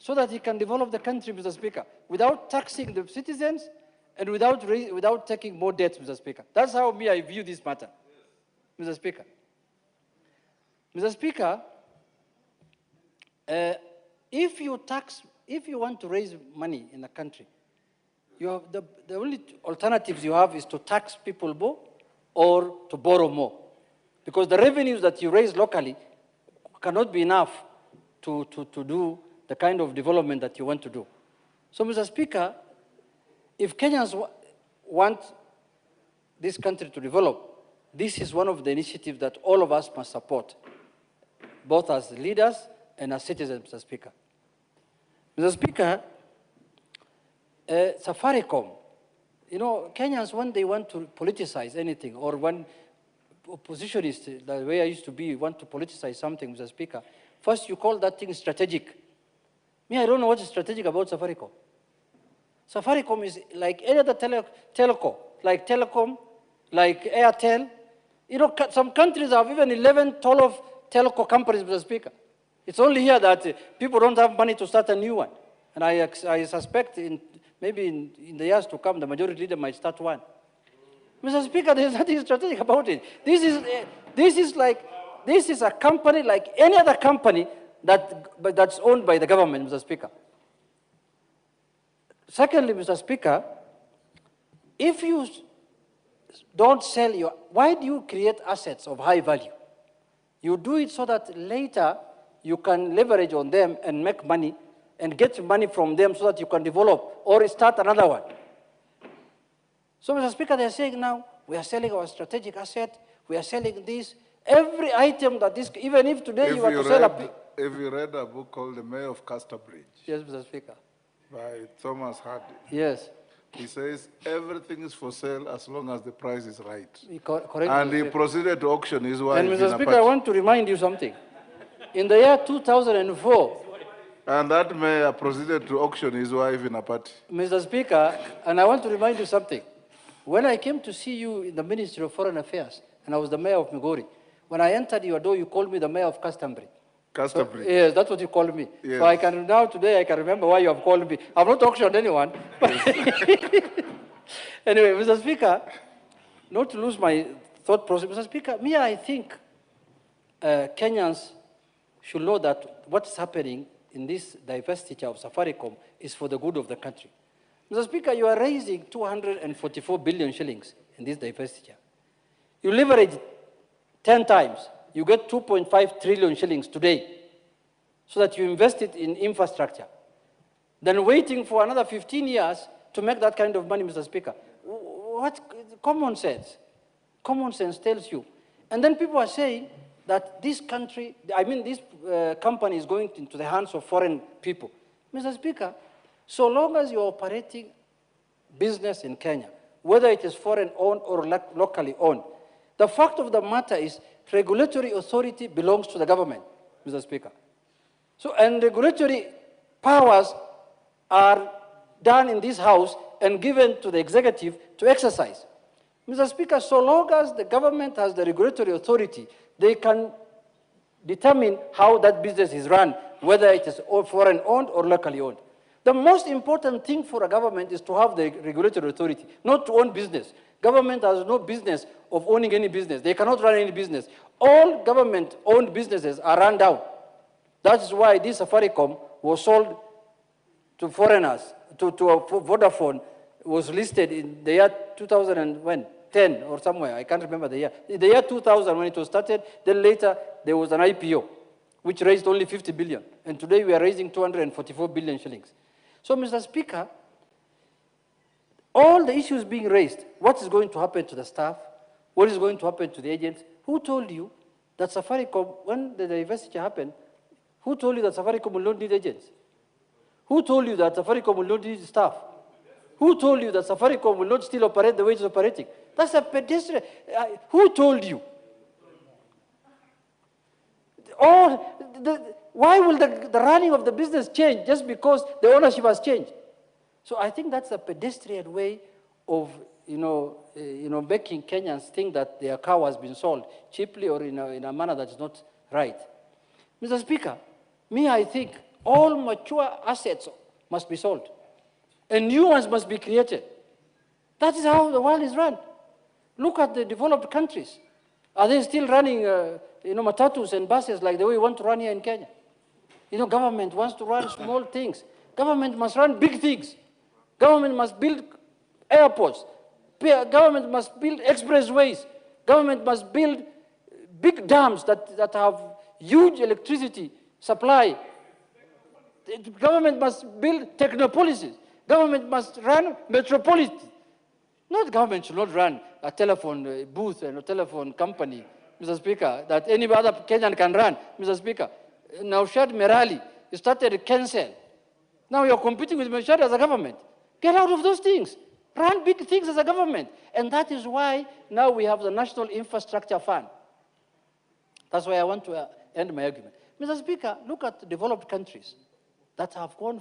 so that he can develop the country, Mr. Speaker, without taxing the citizens and without taking more debt, Mr. Speaker. That's how I view this matter, Mr. Speaker. Mr. Speaker, if you want to raise money in the country, you have the only alternatives you have is to tax people more or to borrow more. Because the revenues that you raise locally cannot be enough to do the kind of development that you want to do. So, Mr. Speaker, if Kenyans want this country to develop, this is one of the initiatives that all of us must support, both as leaders and as citizens, Mr. Speaker. Mr. Speaker, Safaricom, Kenyans, when they want to politicize anything, or when oppositionists, the way I used to be, want to politicize something, Mr. Speaker, first you call that thing strategic. I don't know what is strategic about Safaricom. Safaricom is like any other telco, like Telecom, like Airtel. Some countries have even 11, 12 telco companies, Mr. Speaker. It's only here that people don't have money to start a new one. And I suspect maybe in the years to come, the majority leader might start one. Mr. Speaker, there's nothing strategic about it. This is a company like any other company that's owned by the government, Mr. Speaker. Secondly, Mr. Speaker, if you don't sell why do you create assets of high value? You do it so that later you can leverage on them and make money and get money from them so that you can develop or start another one. So, Mr. Speaker, they're saying now, we are selling our strategic asset, we are selling this. Every item that this, even if today you want to sell a... If you read a book called The Mayor of Casterbridge. Yes, Mr. Speaker. By Thomas Hardy. Yes. He says everything is for sale as long as the price is right. Correct, and he proceeded to auction his wife. And Mr. Speaker, I want to remind you something. In the year 2004, and that mayor proceeded to auction his wife in a party. Mr. Speaker, and I want to remind you something. When I came to see you in the Ministry of Foreign Affairs, and I was the mayor of Migori, when I entered your door, you called me the mayor of Casterbridge. Casterbridge. So, yes, that's what you called me. Yes. So today I can remember why you have called me. I've not auctioned anyone. Anyway, Mr. Speaker, not to lose my thought process, Mr. Speaker, I think Kenyans should know that what's happening in this divestiture of Safaricom is for the good of the country. Mr. Speaker, you are raising 244 billion shillings in this divestiture. You leverage 10 times. You get 2.5 trillion shillings today so that you invest it in infrastructure. Then waiting for another 15 years to make that kind of money, Mr. Speaker. What common sense? Common sense tells you. And then people are saying that this country, this company is going into the hands of foreign people. Mr. Speaker, so long as you're operating business in Kenya, whether it is foreign-owned or locally owned, the fact of the matter is regulatory authority belongs to the government, Mr. Speaker. So, and regulatory powers are done in this House and given to the executive to exercise. Mr. Speaker, so long as the government has the regulatory authority, they can determine how that business is run, whether it is foreign-owned or locally owned. The most important thing for a government is to have the regulatory authority, not to own business. Government has no business of owning any business. They cannot run any business. All government-owned businesses are run down. That is why this Safaricom was sold to foreigners, to Vodafone, was listed in the year 2010 or somewhere. I can't remember the year. In the year 2000 when it was started, then later there was an IPO, which raised only 50 billion. And today we are raising 244 billion shillings. So, Mr. Speaker, all the issues being raised, what is going to happen to the staff? What is going to happen to the agents? Who told you that Safaricom, when the divestiture happened, who told you that Safaricom will not need agents? Who told you that Safaricom will not need staff? Who told you that Safaricom will not still operate the way it's operating? That's a pedestrian. Who told you? Why will the running of the business change just because the ownership has changed? So I think that's a pedestrian way of, making Kenyans think that their cow has been sold cheaply or in a manner that's not right. Mr. Speaker, I think All mature assets must be sold, and new ones must be created. That is how the world is run. Look at the developed countries. Are they still running, matatus and buses like the way we want to run here in Kenya? Government wants to run small things. Government must run big things. Government must build airports. Government must build expressways. Government must build big dams that have huge electricity supply. The government must build technopolises. Government must run metropolises. Not government should not run a telephone booth and a telephone company, Mr. Speaker, that any other Kenyan can run, Mr. Speaker. Now, Shad Merali, you started Cancel. Now you're competing with Shad as a government. Get out of those things. Run big things as a government. And that is why now we have the National Infrastructure Fund. That's why I want to end my argument. Mr. Speaker, look at developed countries that have gone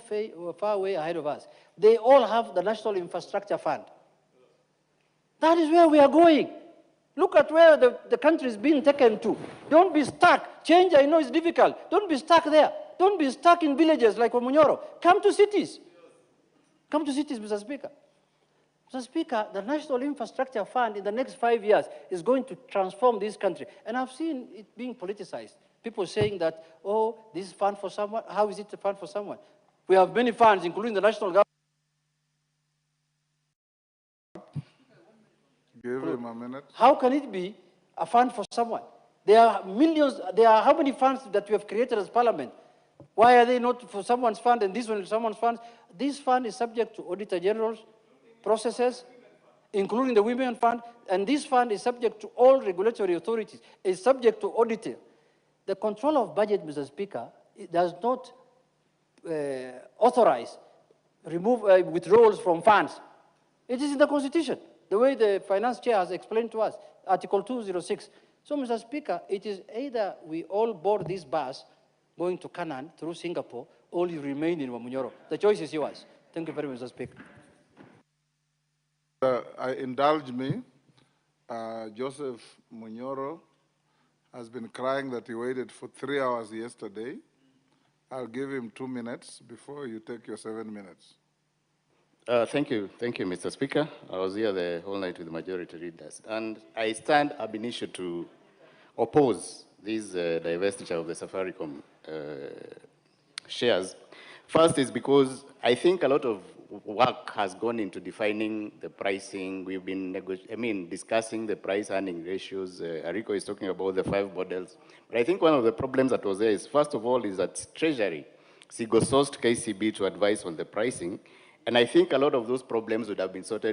far way ahead of us. They all have the National Infrastructure Fund. That is where we are going. Look at where the country is being taken to. Don't be stuck. Change, I know, is difficult. Don't be stuck there. Don't be stuck in villages like Wamnyoro. Come to cities. Come to cities, Mr. Speaker. Mr. Speaker, the National Infrastructure Fund in the next 5 years is going to transform this country. And I've seen it being politicized. People saying that, oh, this is fund for someone. How is it a fund for someone? We have many funds, including the national government. Give him a minute. How can it be a fund for someone? There are millions, there are how many funds that we have created as parliament? Why are they not for someone's fund and this one is someone's fund? This fund is subject to Auditor General's processes, including the Women Fund, and this fund is subject to all regulatory authorities. It's subject to auditing. The control of budget, Mr. Speaker, it does not authorize withdrawals from funds. It is in the Constitution, the way the finance chair has explained to us, Article 206. So, Mr. Speaker, it is either we all board this bus going to Canaan through Singapore, or you remain in Wamnyoro. The choice is yours. Thank you very much, Mr. Speaker. Indulge me. Joseph Munyoro has been crying that he waited for 3 hours yesterday. I'll give him 2 minutes before you take your 7 minutes. Thank you, Mr. Speaker. I was here the whole night with the majority leaders, and I stand ab initio to oppose this divestiture of the Safaricom shares. First is because I think a lot of work has gone into defining the pricing. We've been discussing the price-earning ratios. Ariko is talking about the 5 models. But I think one of the problems that was there is, first of all, is that Treasury sourced KCB to advise on the pricing. And I think a lot of those problems would have been sorted